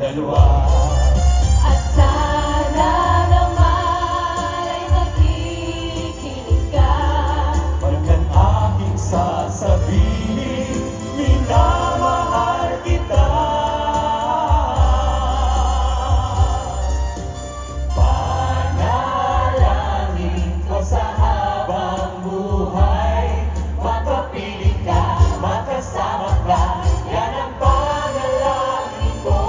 dalawa. At sana naman ay nakikinig ka. Pagkat aking sasabihin, minamahal kita. Panalangin ko sa habang buhay, makapiling ka, makasama ka, yan ang panalangin ko.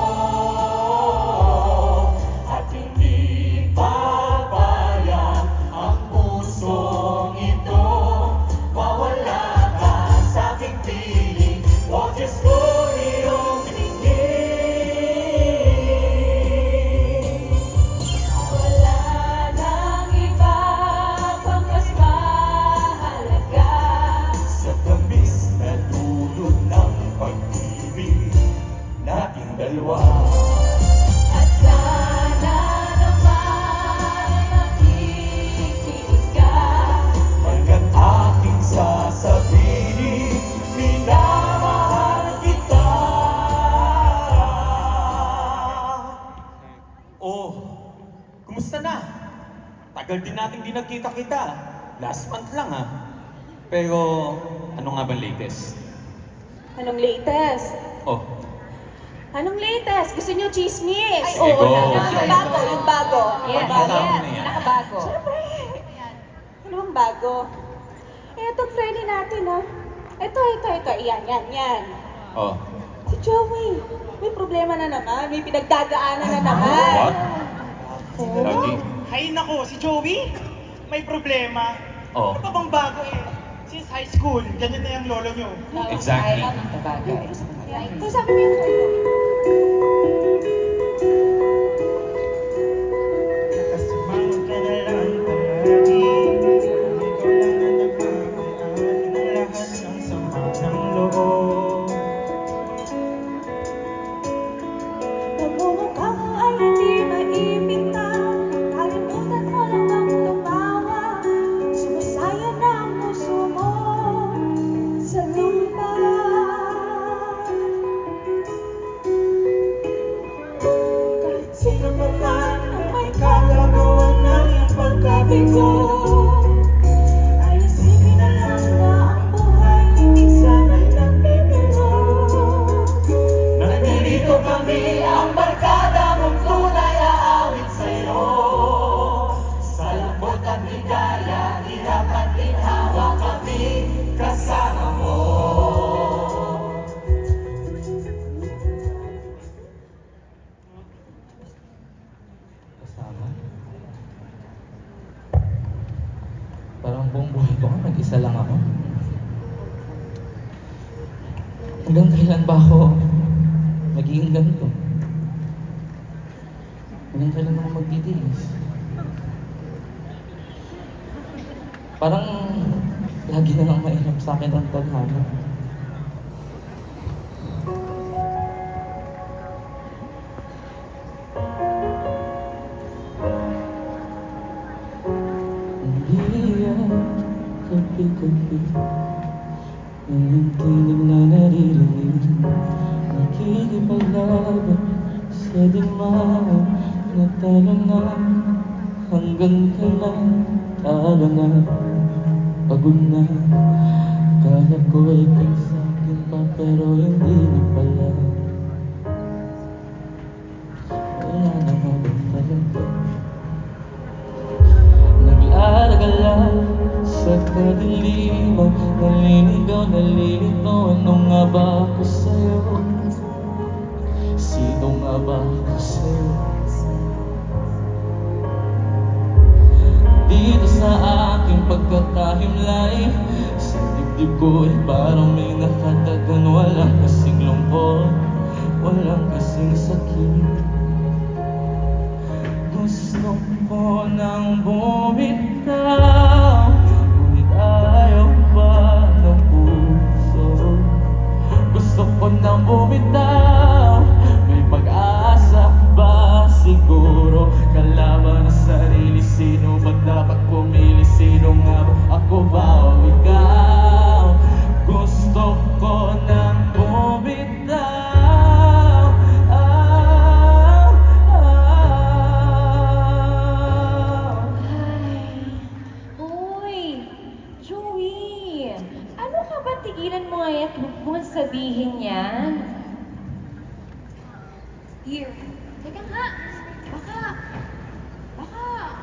At hindi papayag ang pusong ito, mawala ka sa aking piling, o Diyos ko iyong pinigil. Wala nang iba pang mas mahalaga. Sa tamis na dulot ng pag-ibig nating dalawa. At sana naman ay nakikinig ka. Pagkat aking sasabihin, minamahal kita. Oh, kumusta na? Tagal din natin di nagkita-kita. Last month lang ah. Pero ano nga ba latest? Anong latest? Oh, Anong latest? Gusto niyo chismis? Ay, oo na. naman. Yung bago. Yes, Bago. na yan. Nakabago. Siyempre. Ano bang bago? Itong friendly natin, ha? Ito. Yan. Oh. Si Joey, may problema na naman. May pinagdadaanan na naman. What? Oo. Lagi. Hay nako, si Joey, may problema. Oh. Ano pa bang bago eh? Since high school, ganyan na yung lolo nyo. Exactly. Kung sabi mo yung sa'yo. Nakasamang ka na lang palagi. Ikaw lang na nagmamahal ng lahat ng sama ng loob. Pagmumukhang ay hindi maibintang. Kalimutan mo lang bang tumawa. Sumasaya na ang puso mo sa lupa. Kahit sino pa man ang may kagagawa ng iyong pagkabigo, ay isipin na lang na ang buhay hindi sana nagbibiro. Nandito kami, ang barkada mong tunay aawit sa'yo. Sa lambot at ligaya, hirap at ginhawa kami kasama mo. Kasama? Parang buong buhay ko, mag-isa lang ako. Hanggang kailan ba ako magiging ganito? Hanggang kailan ako magtitiis? Parang lagi na lang mahirap sa akin ang tadhana. Hindi yan kapi-kapi ang tinig na naririnig, nakikipaglaban sa digmaan na talo na. Hanggang kailan talo na, pagod na. Kala ko ay sa akin pa pero hindi na pala. Wala na nga ba talaga? Nag-alagala sa kadiliman, nalilito, ano nga ba ako sa'yo? Sino nga ba ako sa'yo? Dito sa aking pagkakahimlay, sa dibdib ko ay parang may nakatagan. Walang kasing lungkot, walang kasing sakit. Gusto ko nang bumitaw, ngunit ayaw pa ng puso. Gusto ko nang bumitaw, may pag-asa ba siguro? Kalaban ang sarili, sino ba dapat pumili? Sino nga ba, ako ba o ikaw? Gusto ko nang bumitaw. Teka nga, baka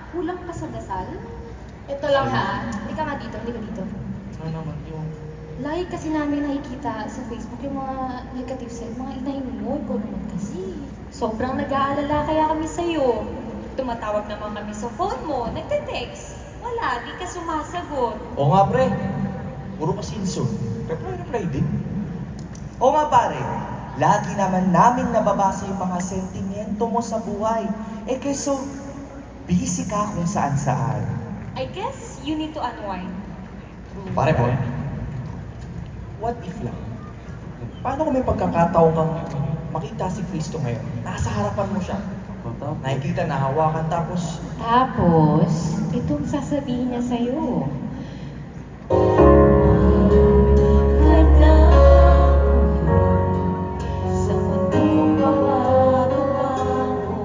kulang ka sa dasal? Ito lang ha, hindi ka nga dito, hindi ka dito. Ano naman yung... Lagi kasi namin nakikita sa Facebook yung mga negative side, mga inahin mo, ikaw naman kasi. Sobrang nag-aalala kaya kami sa'yo. Tumatawag naman kami sa phone mo, nagte-text. Wala, di ka sumasagot. Oo nga pre, puro ka sinso. Reply din. Oo nga pare, lagi naman namin nababasa yung mga sentimento mo sa buhay. Eh keso, busy ka kung saan-saan. I guess you need to unwind. Pare boy, what if lang? Paano kung may pagkakataon kang makita si Cristo ngayon? Nasa harapan mo siya. Nakikita, nahawakan, tapos Tapos, itong sasabihin niya sa'yo. Sa mundong pamagawa mo,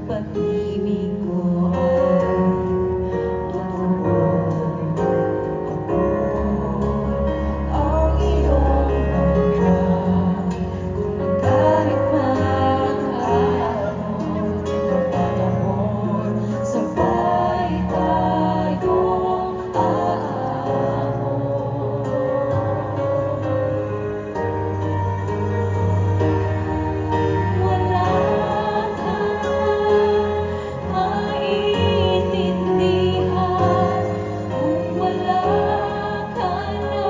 pag-ibig ko ay totoo. Ang iyong bangga, kung nagkalit man ang panahon, sabay tayong aahon. Wala kang maintindihan kung wala ka na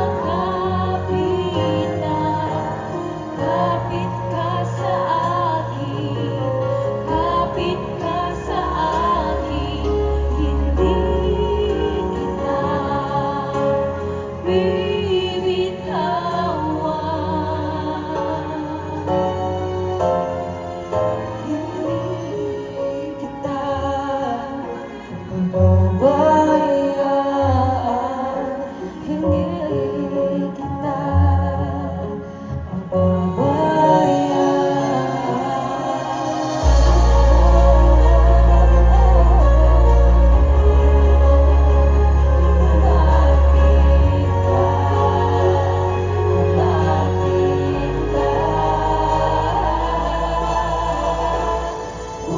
makapitan. Kapit ka sa akin, kapit ka sa akin, hindi kita bibitawan. Hindi kita pababayaan, hindi kita kung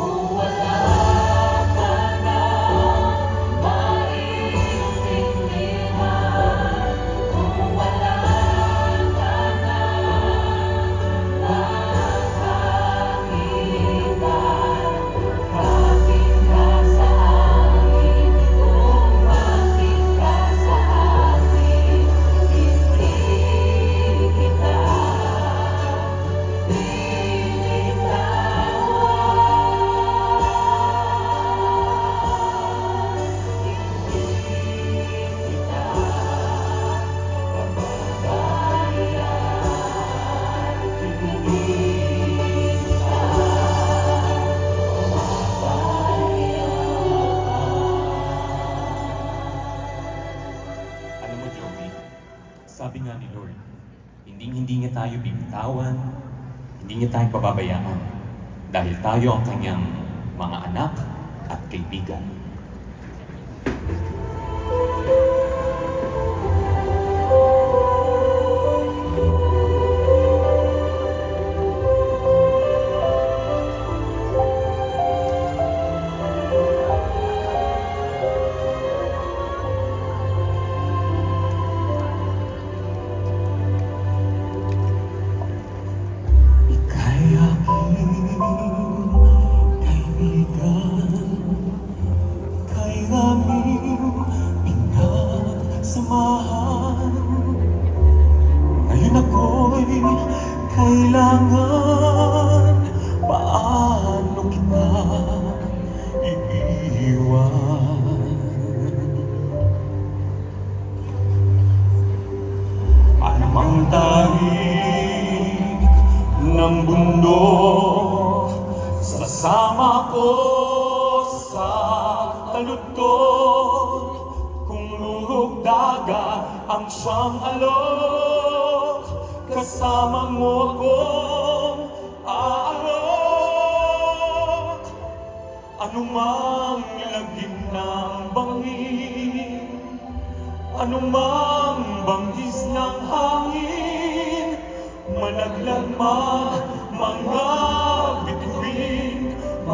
wala ka na maintindihan, kung wala ka na makapitan. Kapit ka sa akin, kung kapit ka sa akin, hindi kita Alam mo, Joey, sabi nga ni Lord, hindi niya tayo bibitawan, hindi niya tayo pababayaan, dahil tayo ang kanyang mga anak at kaibigan. ika'y aking kaibigan, ika'y aming pinagsamahan. Ngayon ako'y kailangan, paano kita iiwan? Anumang tahik ng bundok, sasama ko sa taludtod. Kung lurog dagat ang siyang alok, kasama mo akong aalok. Anumang lagim ng bangin, anumang bangis ng hangin, malaglag man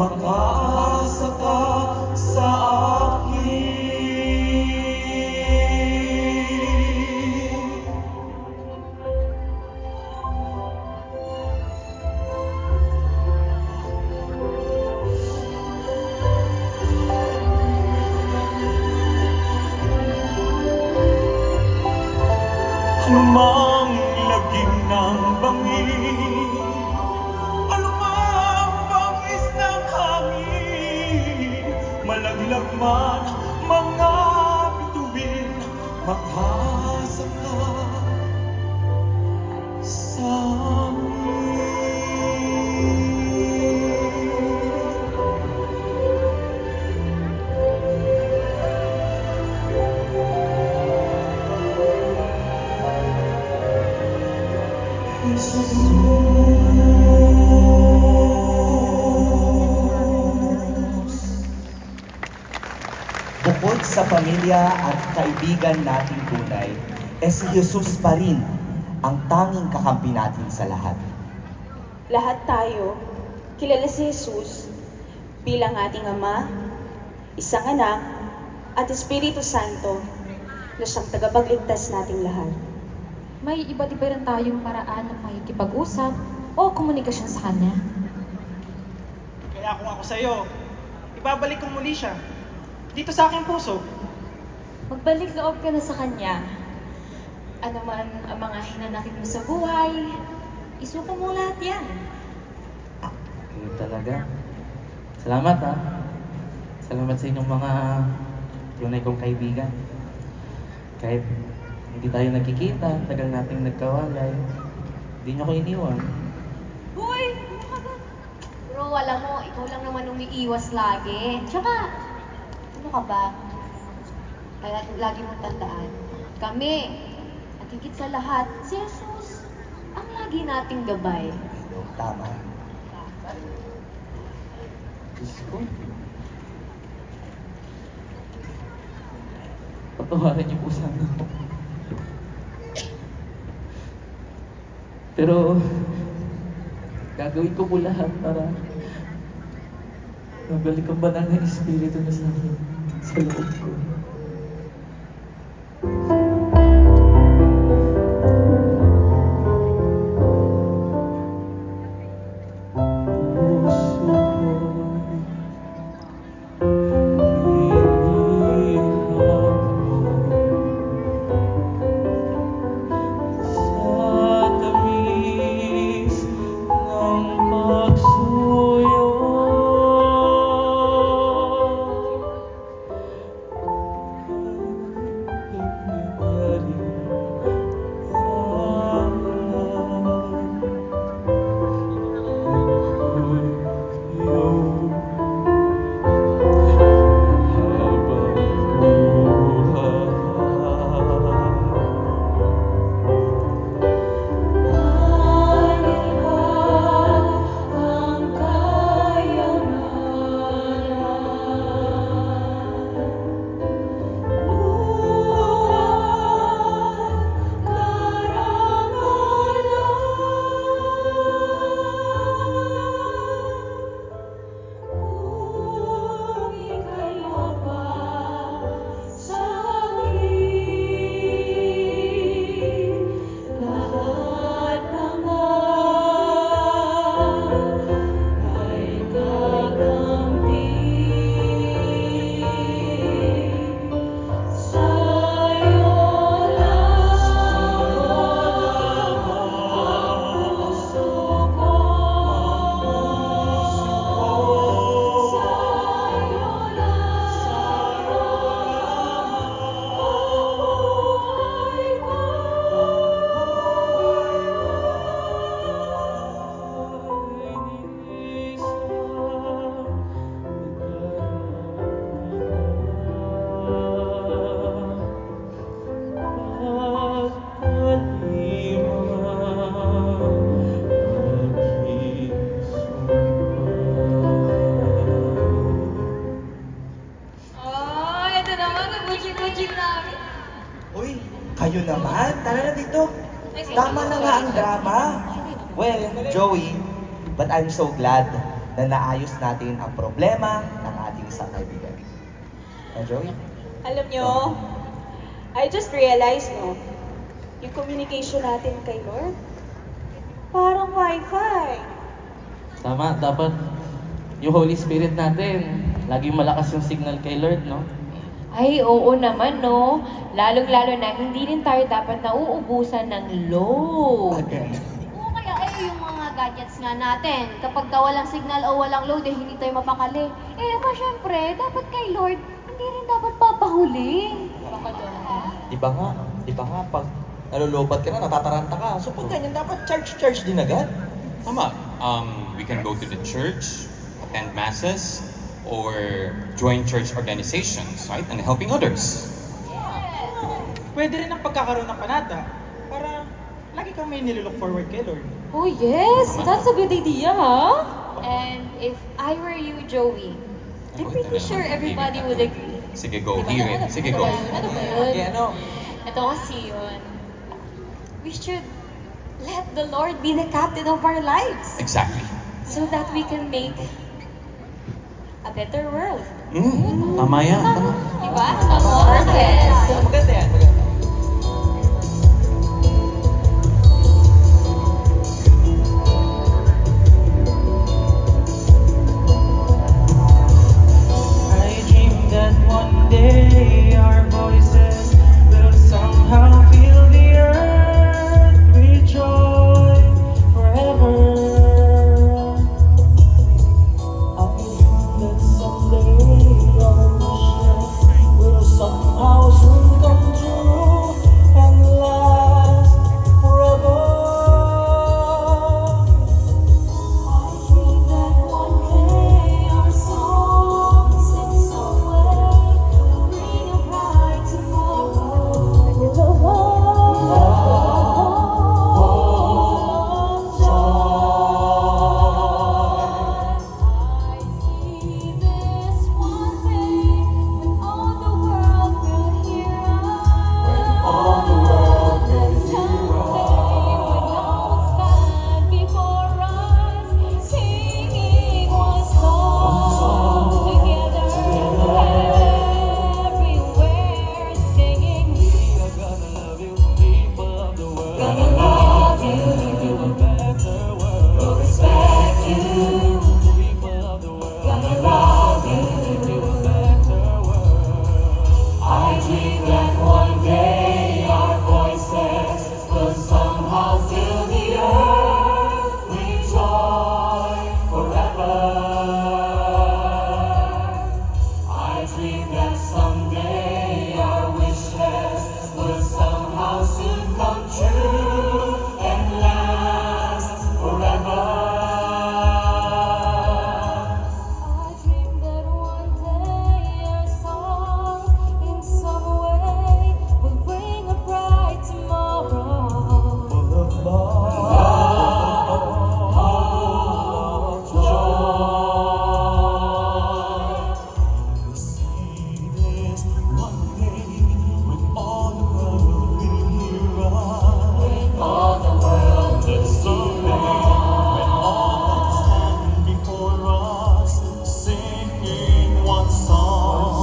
makaasa ka sa akin. Anumang lagim ng bangin, anumang bangis ng hangin, malaglag man mga bituin, makasa ka sa amin. Bukod sa pamilya at kaibigan nating tunay, si Jesus pa rin ang tanging kakampi natin sa lahat. Lahat tayo, kilala si Jesus bilang ating Ama, isang anak, at Espiritu Santo na siyang tagapagligtas nating lahat. May iba't iba rin tayong paraan ng makikipag-usap o komunikasyon sa Kanya. Kaya kung ako sa'yo, ibabalik ko muli siya dito sa aking puso. Magbalik loob ka na sa Kanya. Ano man ang mga hinanakit mo sa buhay, isuko mo lahat yan. Yun talaga. Salamat ha. Salamat sa inyong mga tunay kong kaibigan. Kahit hindi tayo nagkikita, tagal nating nagkawalay, hindi niyo ko iniwan. Uy! Bro, alam mo, ikaw lang naman umiiwas lagi. Tsaka, ano ka ba? Kaya lagi mong tandaan, kami, at higit sa lahat, si Jesus, ang lagi nating gabay. Tama. Diyos ko. Patawarin niyo po sana ako. Pero, gagawin ko po lahat para mabalik ang banal na Espiritu na sa akin, sa loob ko. Kayo naman, tara na dito. Tama na nga ang drama. Well, Joey, but I'm so glad na naayos natin ang problema ng ating isang kaibigan. Joey? Alam nyo, I just realized, no, yung communication natin kay Lord, parang wifi. Tama, dapat yung Holy Spirit natin, laging malakas yung signal kay Lord, no? Ay, oo naman, no? Lalong-lalo na, hindi rin tayo dapat nauubusan ng load. Oo, kaya yung mga gadgets nga natin, kapag ka walang signal o walang load, eh, hindi tayo mapakali. Eh, ba syempre, dapat kay Lord, hindi rin dapat papahuli. Di ba nga, pag nalulubat ka na, natataranta ka. So pag ganyan, dapat charge din agad. Tama. We can go to the church, attend masses, or join church organizations, right? And helping others. Pwede rin ang pagkakaroon ng panata para lagi kang may nilook forward kay Lord. Oh yes, that's a good idea, ha? And if I were you, Joey, I'm pretty sure everybody would agree. Sige, go. Hear it. Sige, go. Ano ba yun? Kaya ano, Ito kasi yun. We should let the Lord be the captain of our lives Exactly. so that we can make a better world. Tama yan. Tama. Diba? Perfect. maganda yan, maganda. I dream that one day our voices will somehow fill the earth with joy forever. I dream that someday our wishes will somehow soon come true and last forever. I dream that one day our songs in some way will bring a bright tomorrow with a hope of joy. I see this one day when all the world will hear us. When all the world will hear us. When no one stand before us, singing one song together. Everywhere singing, we are gonna love you, people of the world. Gonna love you, a better world. We'll respect you, people of the world. Gonna love you, a better world. I dream that one day our voices will somehow fill the earth with joy forever. I dream that someday our wishes will somehow soon come true and last forever. I dream that one day our songs in some way will bring a bright tomorrow. Full of love, hope, joy. I see this one day when all the world will hear us. When all the world will hear us. When all stand before us, singing one song.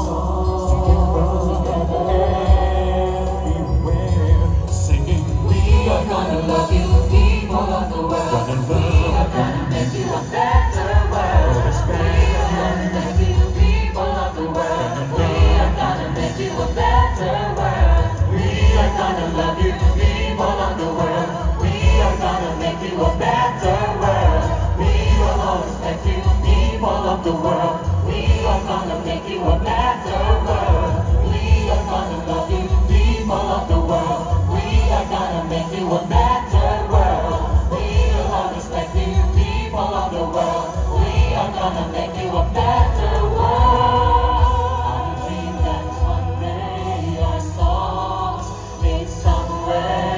Everywhere singing, we are gonna love you, people of the world. We are gonna make you a better world. We are gonna make you, people of the world. We are gonna make you a better world. We are gonna love you, people of the world. We are gonna make you a better world. We will always respect you, people of the world. We are gonna make you a better world. We are gonna love you, people of the world. We are gonna make you a better world. We will always respect you, people of the world. We are gonna make you a better world. I dream that one day our songs in some way.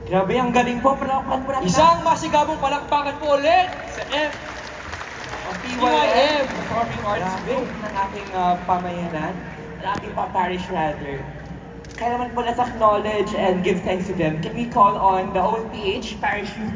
Grabe, ang galing po. Palakpan po natin. Isang masigabong palakpakan po ulit sa PYM. Performing Arts Group ng ating pamayanan, ng ating parish rather. Kaya naman po let's acknowledge and give thanks to them. Can we call on the OPH Parish Youth